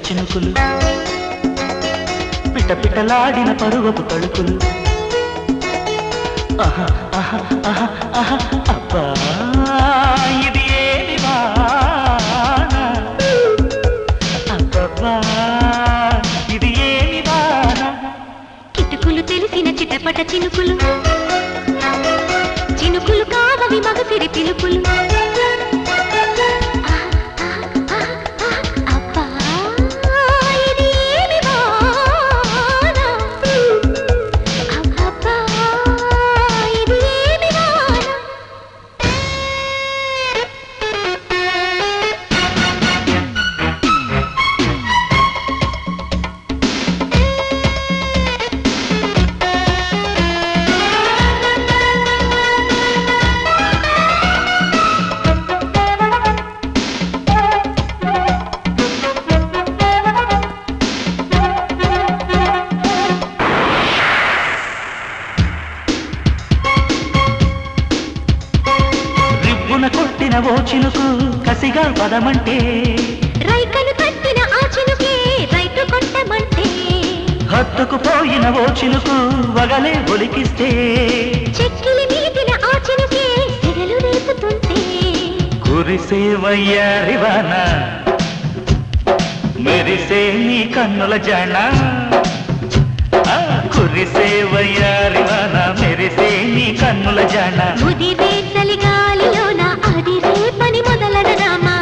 చినుకులు పిటపిటలాడిన పరువపు తడుకులు ఆహా ఆహా ఆహా ఆహా అబ్బా ఇది ఏమి వాన అబ్బబ్బా ఇది ఏమి వాన కిటుకులు తెలిసిన చిటపట చినుకులు చినుకులు కావవి మగసిరి పిలుపులు కొట్టిన ఓ చినుకు కసిగా పదమంటే రైకలు కట్టిన ఆ చినుకే రైతు కొట్టమంటే హత్తుకు పోయిన ఓ చినుకు వగలే ఒలికిస్తే చెక్కిలి మీదిన ఆ చినుకే సెగలు రేపుతుంటే కురిసే వయ్యారివాన మెరిసే నీ కన్నుల జాణ కురిసే వయ్యారివాన మెరిసే నీ కన్నుల జాణ ముదిరే చలిగాలిలోన అదిరే పని మొదలన రామా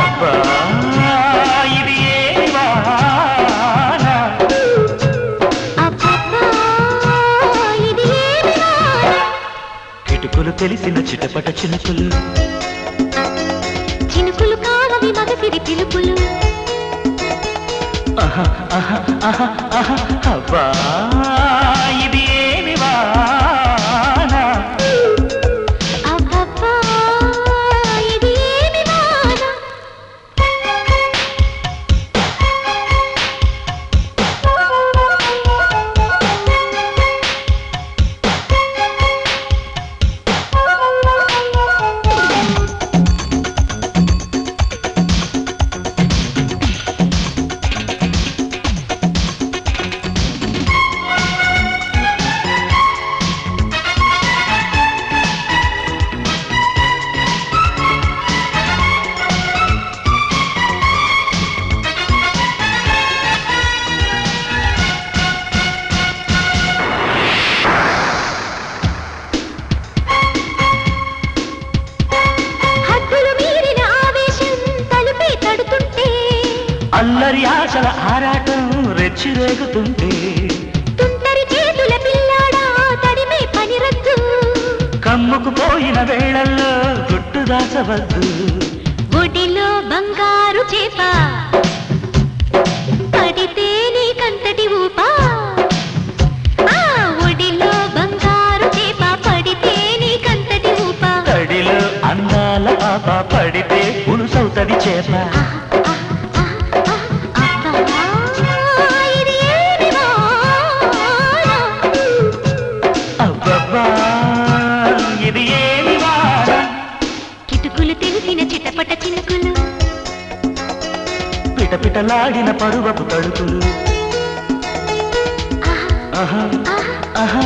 అబ్బా ఇది ఏమి వాన అబ్బబ్బా ఇది ఏమి వాన కిటుకులు తెలిసిన చిటపట చినుకులు చినుకులు కావవి మగసిరి పిలుపులు అబ్బా ఇది ఏమి వాన అబ్బబ్బా ఇది ఏమి వాన అల్లరి ఆశల ఆరాటం రెచ్చిరేగుతుంటే తుంటరి చేతుల పిల్లాడా తడిమే పని రద్దు కమ్ముకు పోయిన వేళల్లో గుట్టు దాచవద్దు ఒడిలో బంగారు చేప పడితే నీకంతటి ఊపా ఒడిలో బంగారు చేప పడితే నీకంతటి ఊపా తడిలో అందాల పాప పడితే పులుసవుతది చేప ఇది ఏమి వాన కిటుకులు తెలిసిన చిటపట చినుకులు పిటపిటలాడిన పరువపు తడుకులు ఆహా ఆహా